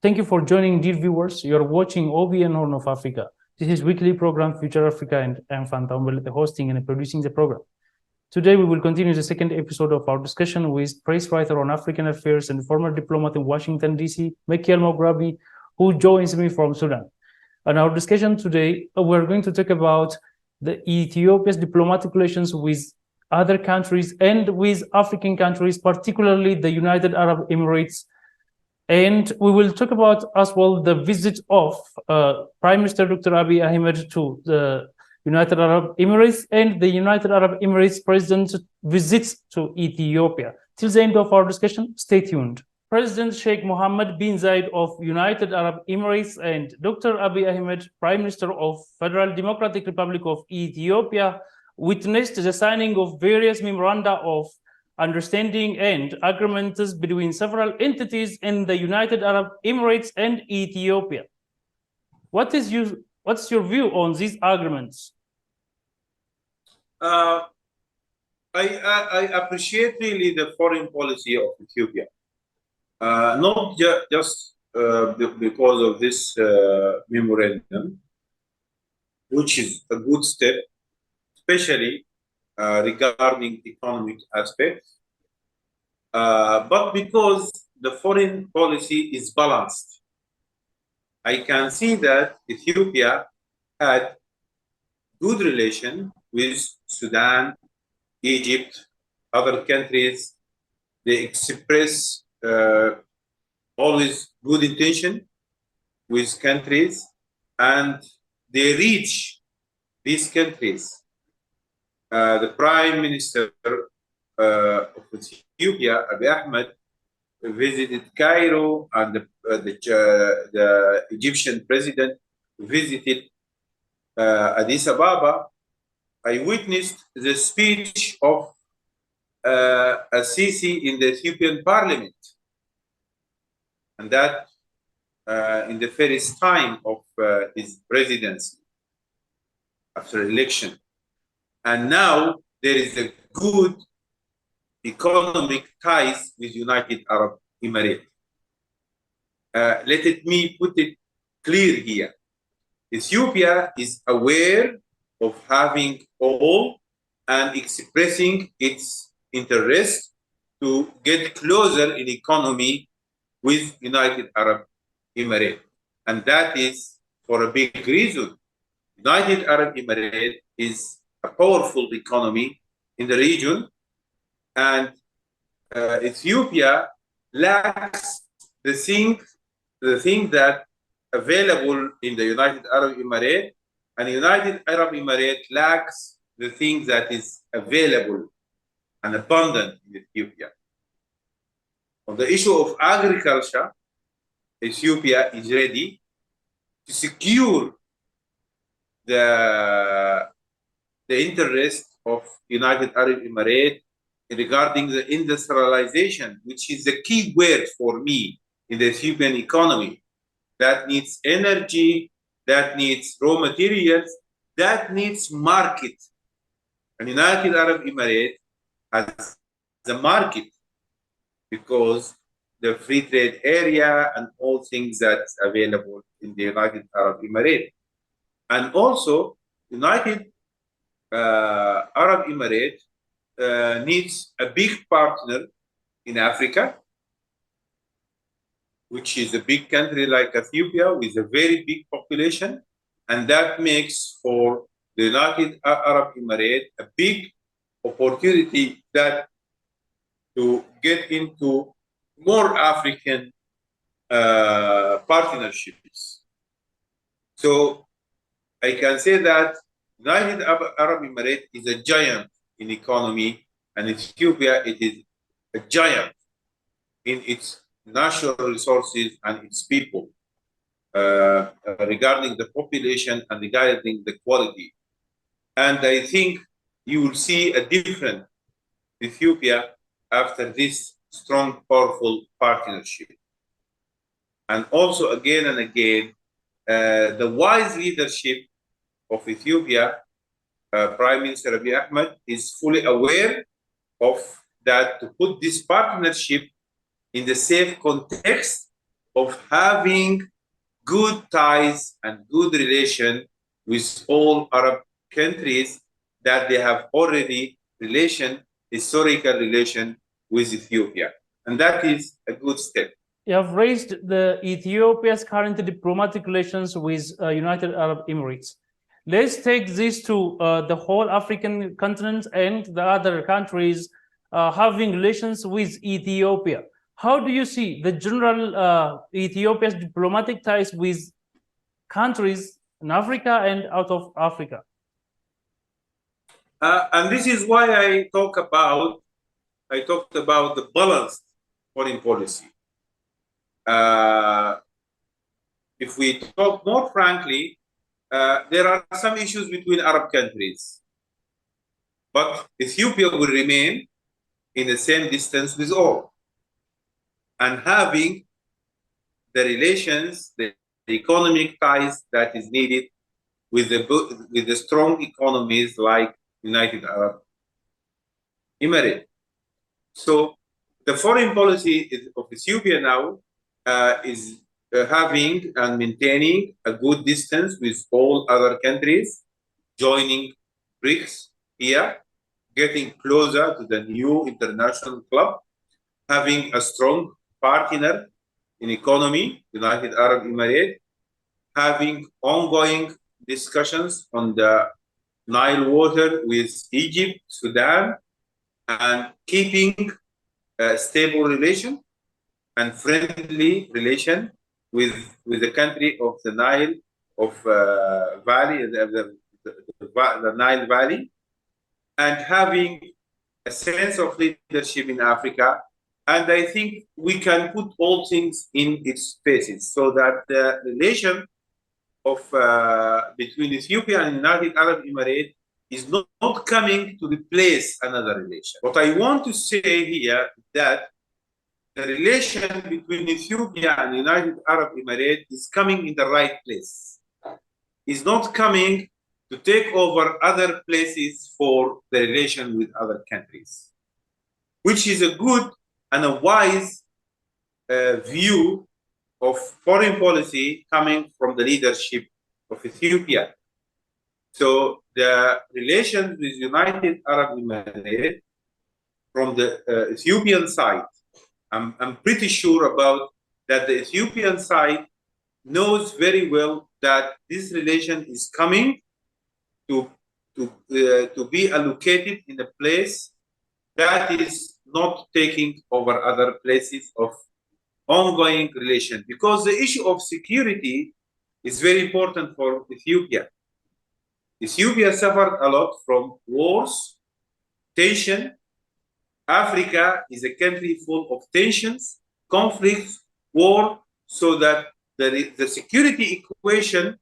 Thank you for joining, dear viewers. You're watching OBN Horn of Africa. This is weekly program Future Africa, and I'm Fanta hosting and producing the program. Today, we will continue the second episode of our discussion with press writer on African affairs and former diplomat in Washington, D.C., Michael Mograbi, who joins me from Sudan. And our discussion today, we're going to talk about the Ethiopia's diplomatic relations with other countries and with African countries, particularly the United Arab Emirates. And we will talk about as well the visit of Prime Minister Dr. Abiy Ahmed to the United Arab Emirates and the United Arab Emirates President visits to Ethiopia. Till the end of our discussion, stay tuned. President Sheikh Mohammed bin Zayed of United Arab Emirates and Dr. Abiy Ahmed, Prime Minister of Federal Democratic Republic of Ethiopia, witnessed the signing of various memoranda of understanding and agreements between several entities in the United Arab Emirates and Ethiopia. What's your view on these agreements? I appreciate really the foreign policy of Ethiopia, not just because of this memorandum, which is a good step, especially regarding economic aspects, but because the foreign policy is balanced. I can see that Ethiopia had good relation with Sudan, Egypt, other countries. They express always good intention with countries, and they reach these countries. The Prime Minister of Ethiopia, Abiy Ahmed, visited Cairo, and the Egyptian president visited Addis Ababa. I witnessed the speech of Sisi in the Ethiopian parliament, and that in the first time of his presidency after election. And now there is a good economic ties with United Arab Emirates. Let me put it clear here. Ethiopia is aware of having all and expressing its interest to get closer in economy with United Arab Emirates. And that is for a big reason. United Arab Emirates is a powerful economy in the region, and Ethiopia lacks the thing that available in the United Arab Emirates, and United Arab Emirates lacks the thing that is available and abundant in Ethiopia. On the issue of agriculture, Ethiopia is ready to secure the interest of United Arab Emirates regarding the industrialization, which is the key word for me in the Ethiopian economy. That needs energy, that needs raw materials, that needs market. And United Arab Emirates has the market because the free trade area and all things that's available in the United Arab Emirates. And also, United Arab Emirates needs a big partner in Africa, which is a big country like Ethiopia with a very big population, and that makes for the United Arab Emirates a big opportunity that to get into more African partnerships. So I can say that United Arab Emirates is a giant in economy, and Ethiopia, it is a giant in its natural resources and its people, regarding the population and regarding the quality. And I think you will see a different Ethiopia after this strong, powerful partnership. And also again and again, the wise leadership of Ethiopia, Prime Minister Abiy Ahmed, is fully aware of that to put this partnership in the safe context of having good ties and good relation with all Arab countries that they have already historical relation with Ethiopia. And that is a good step. You have raised the Ethiopia's current diplomatic relations with United Arab Emirates. Let's take this to the whole African continent and the other countries having relations with Ethiopia. How do you see the general Ethiopia's diplomatic ties with countries in Africa and out of Africa? And this is why I talked about the balanced foreign policy. If we talk more frankly, there are some issues between Arab countries, but Ethiopia will remain in the same distance with all, and having the relations, the economic ties that is needed with the strong economies like United Arab Emirates. So the foreign policy of Ethiopia now is having and maintaining a good distance with all other countries, joining BRICS here, getting closer to the new international club, having a strong partner in economy, United Arab Emirates, having ongoing discussions on the Nile water with Egypt, Sudan, and keeping a stable relation and friendly relation with the country of the Nile Valley, the Nile Valley, and having a sense of leadership in Africa. And I think we can put all things in its places so that the relation of between Ethiopia and United Arab Emirates is not coming to replace another relation. What I want to say here is that the relation between Ethiopia and United Arab Emirates is coming in the right place. It's not coming to take over other places for the relation with other countries, which is a good and a wise view of foreign policy coming from the leadership of Ethiopia. So the relations with United Arab Emirates from the Ethiopian side, I'm pretty sure about that the Ethiopian side knows very well that this relation is coming to be allocated in a place that is not taking over other places of ongoing relation, because the issue of security is very important for Ethiopia. Ethiopia suffered a lot from wars, tension. Africa is a country full of tensions, conflicts, war, so that the security equation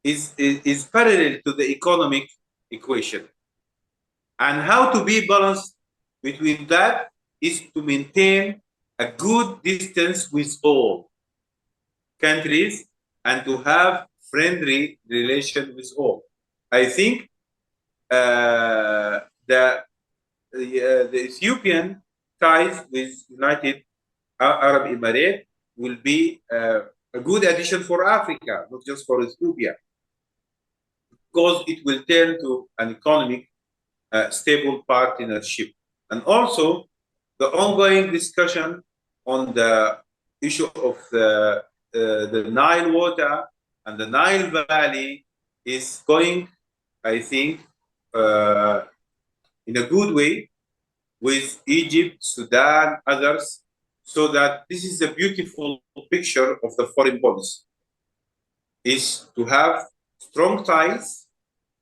is parallel to the economic equation. And how to be balanced between that is to maintain a good distance with all countries and to have friendly relation with all. I think the Ethiopian ties with United Arab Emirates will be a good addition for Africa, not just for Ethiopia, because it will turn to an economic stable partnership. And also the ongoing discussion on the issue of the Nile water and the Nile Valley is going, I think, in a good way with Egypt, Sudan, others, so that this is a beautiful picture of the foreign policy, is to have strong ties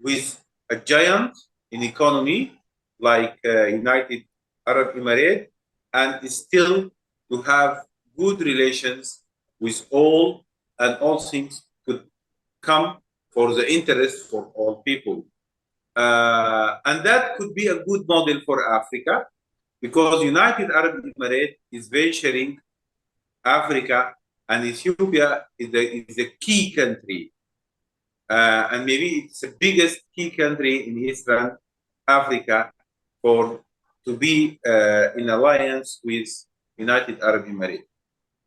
with a giant in economy like United Arab Emirates, and still to have good relations with all, and all things could come for the interest for all people. And that could be a good model for Africa, because United Arab Emirates is venturing Africa, and Ethiopia is a key country. And maybe it's the biggest key country in Eastern Africa to be in alliance with United Arab Emirates.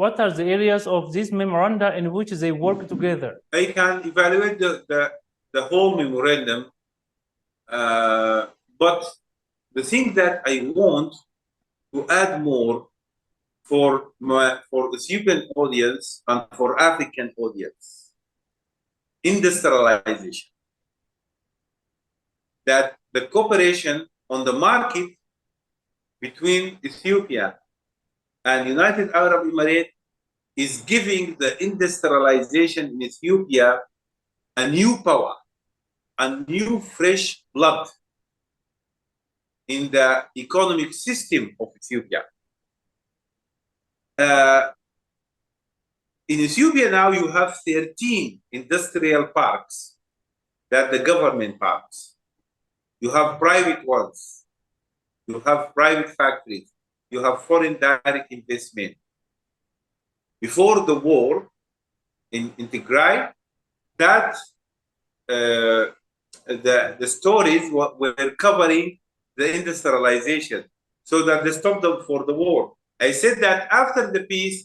What are the areas of this memoranda in which they work together? I can evaluate the whole memorandum, but the thing that I want to add more for Ethiopian audience and for African audience, industrialization. That the cooperation on the market between Ethiopia and United Arab Emirates is giving the industrialization in Ethiopia a new power, a new fresh blood in the economic system of Ethiopia. In Ethiopia now you have 13 industrial parks that the government parks. You have private ones. You have private factories. You have foreign direct investment. Before the war in Tigray, that the stories were covering the industrialization, so that they stopped them for the war. I said that after the peace,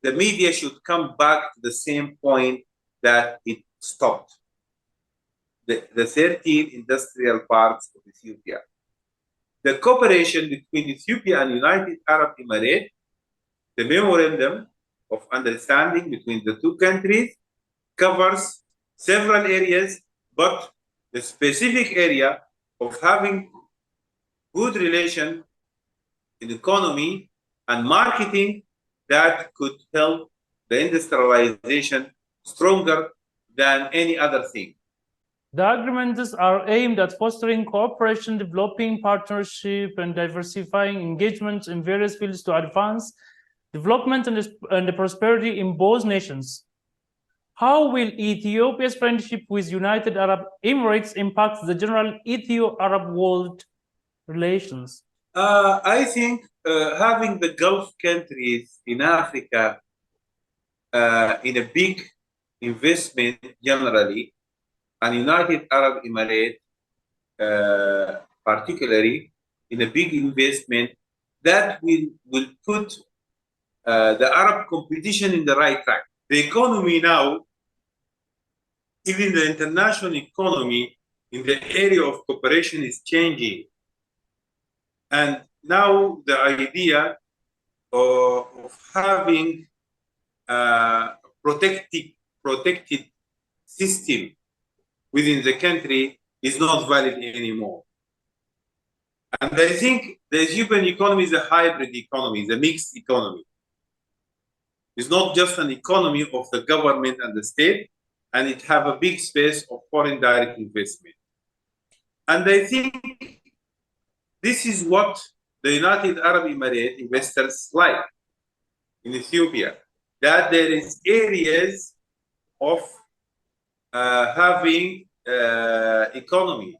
the media should come back to the same point that it stopped. The 13 industrial parks of Ethiopia. The cooperation between Ethiopia and United Arab Emirates, the memorandum of understanding between the two countries, covers several areas, but the specific area of having good relation in economy and marketing that could help the industrialization stronger than any other thing. The agreements are aimed at fostering cooperation, developing partnership, and diversifying engagements in various fields to advance development and the prosperity in both nations. How will Ethiopia's friendship with United Arab Emirates impact the general Ethio-Arab world relations? I think having the Gulf countries in Africa in a big investment generally, and United Arab Emirates particularly in a big investment, that will put the Arab competition in the right track. The economy now, even the international economy in the area of cooperation is changing. And now the idea of having a protected system within the country is not valid anymore. And I think the Ethiopian economy is a hybrid economy, it's a mixed economy. It's not just an economy of the government and the state, and it have a big space of foreign direct investment. And I think this is what the United Arab Emirates investors like in Ethiopia, that there is areas of having economy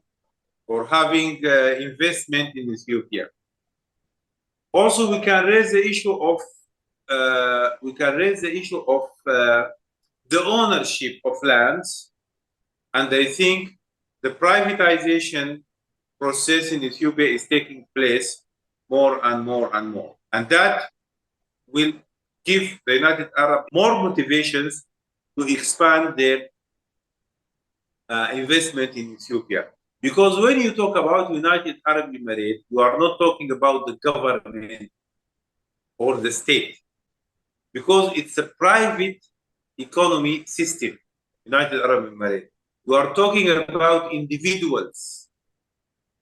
or having investment in Ethiopia. Also, we can raise the issue of the ownership of lands, and I think the privatization process in Ethiopia is taking place more and more and more, and that will give the United Arab more motivations to expand their investment in Ethiopia. Because when you talk about United Arab Emirates, you are not talking about the government or the state, because it's a private economy system, United Arab Emirates. You are talking about individuals,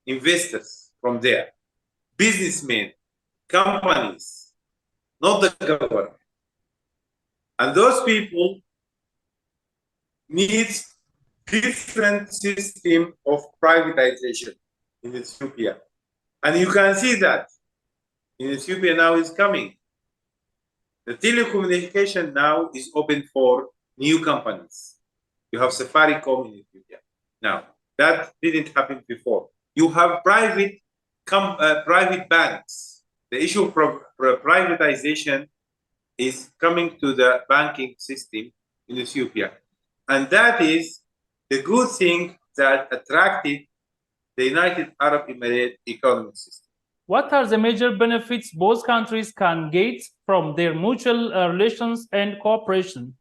investors from there, businessmen, companies, not the government. And those people need different system of privatization in Ethiopia. And you can see that in Ethiopia now is coming. The telecommunication now is open for new companies. You have Safaricom in Ethiopia now. That didn't happen before. You have private banks. The issue of privatization is coming to the banking system in Ethiopia. And that is the good thing that attracted the United Arab Emirates economic system. What are the major benefits both countries can get from their mutual relations and cooperation?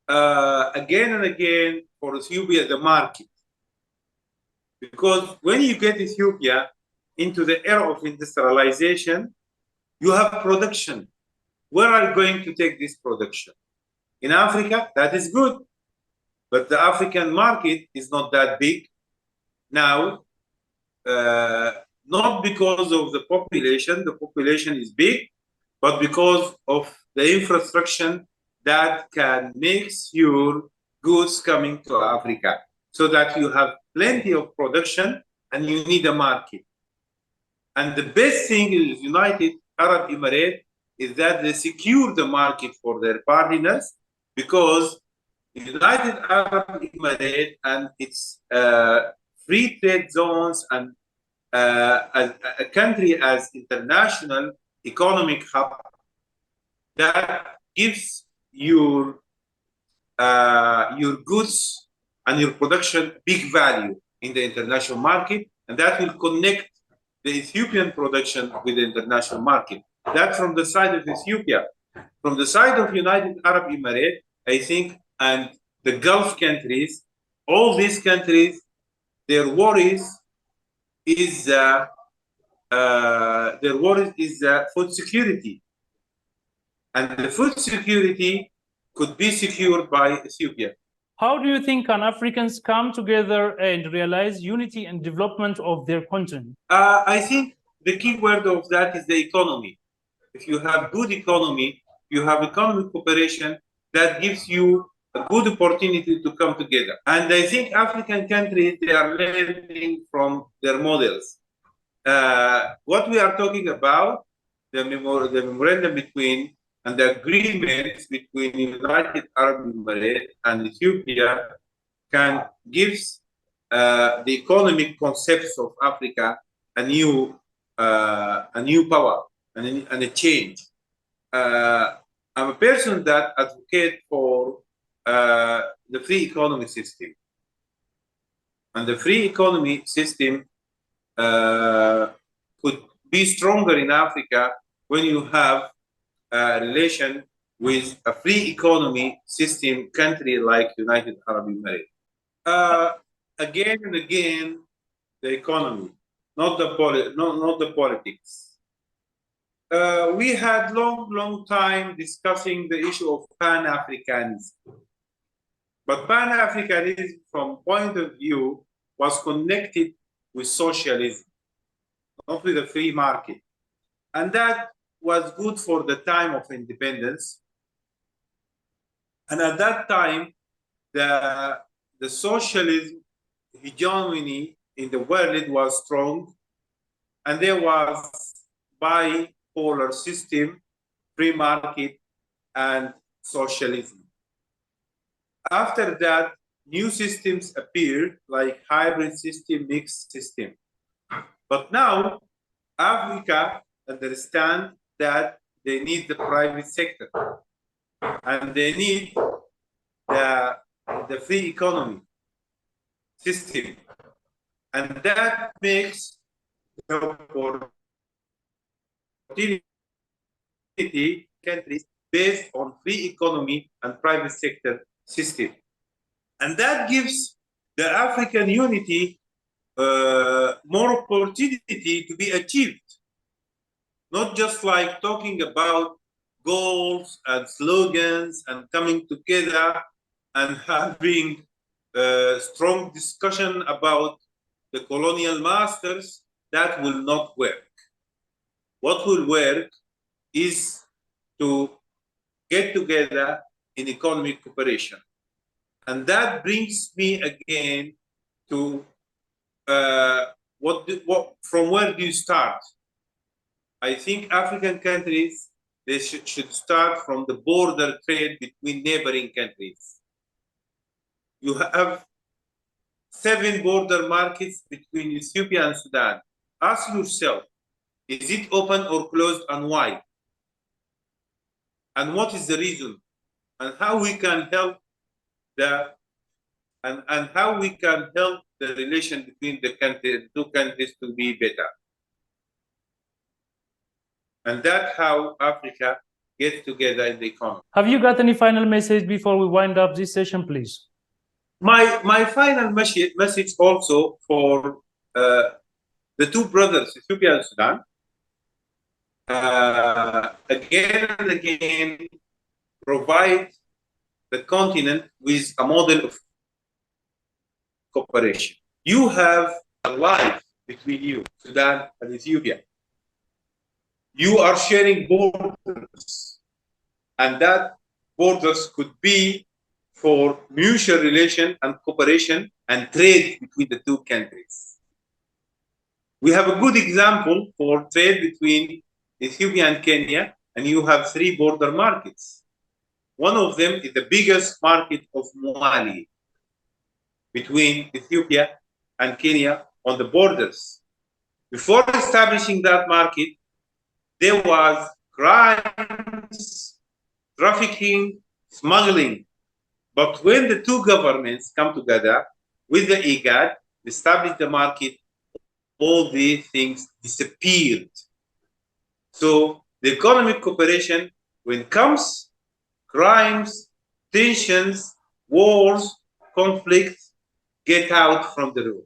Again and again, for Ethiopia, the market. Because when you get Ethiopia into the era of industrialization, you have production. Where are you going to take this production? In Africa, that is good. But the African market is not that big now, not because of the population is big, but because of the infrastructure that can make your goods coming to Africa, so that you have plenty of production and you need a market. And the best thing is United Arab Emirates is that they secure the market for their partners, because United Arab Emirates and its free trade zones and a country as international economic hub that gives your goods and your production big value in the international market, and that will connect the Ethiopian production with the international market. That from the side of Ethiopia. From the side of United Arab Emirates, I think, and the Gulf countries, all these countries, their worries is food security, and the food security could be secured by Ethiopia. How do you think can Africans come together and realize unity and development of their continent? I think the key word of that is the economy. If you have good economy, you have economic cooperation, that gives you a good opportunity to come together. And I think African countries, they are learning from their models. What we are talking about, the memorandum between and the agreements between United Arab Emirates and Ethiopia can give the economic concepts of Africa a new power and a change. I'm a person that advocate for the free economy system, and the free economy system could be stronger in Africa when you have a relation with a free economy system country like United Arab Emirates. Again and again, the economy, not the politics. We had long time discussing the issue of Pan-Africanism. But Pan-Africanism, from point of view, was connected with socialism, not with the free market. And that was good for the time of independence. And at that time, the socialism hegemony in the world was strong, and there was bipolar system, free market, and socialism. After that, new systems appeared, like hybrid system, mixed system. But now, Africa understands that they need the private sector, and they need the free economy system, and that makes the opportunity countries based on free economy and private sector system, and that gives the African unity more opportunity to be achieved. Not just like talking about goals and slogans and coming together and having a strong discussion about the colonial masters. That will not work. What will work is to get together in economic cooperation. And that brings me again to from where do you start? I think African countries, they should start from the border trade between neighboring countries. You have 7 border markets between Ethiopia and Sudan. Ask yourself, is it open or closed, and why? And what is the reason? And how we can help how we can help the relation between the two countries to be better. And that's how Africa gets together in the economy. Have you got any final message before we wind up this session, please? My final message also for the two brothers, Ethiopia and Sudan, again and again, provide the continent with a model of cooperation. You have a life between you, Sudan and Ethiopia. You are sharing borders, and that borders could be for mutual relation and cooperation and trade between the two countries. We have a good example for trade between Ethiopia and Kenya, and you have 3 border markets. One of them is the biggest market of Mali between Ethiopia and Kenya on the borders. Before establishing that market, there was crimes, trafficking, smuggling. But when the two governments come together with the IGAD, establish the market, all these things disappeared. So the economic cooperation, when it comes, crimes, tensions, wars, conflicts, get out from the room.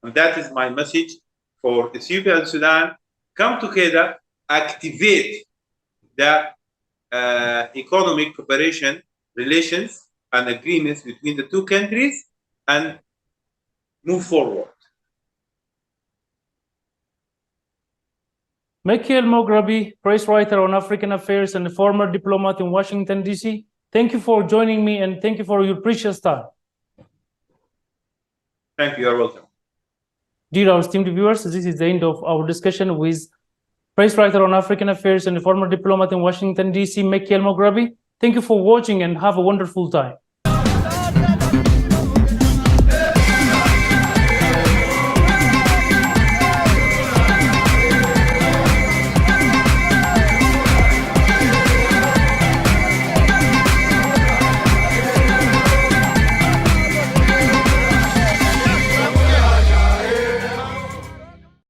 And that is my message for Ethiopia and Sudan. Come together, activate the economic cooperation relations and agreements between the two countries and move forward. Mikhail Mograbi, press writer on African affairs and a former diplomat in Washington, D.C. Thank you for joining me and thank you for your precious time. Thank you. You're welcome. Dear our esteemed viewers, this is the end of our discussion with press writer on African affairs and a former diplomat in Washington, D.C., Mikhail Mograbi. Thank you for watching and have a wonderful time.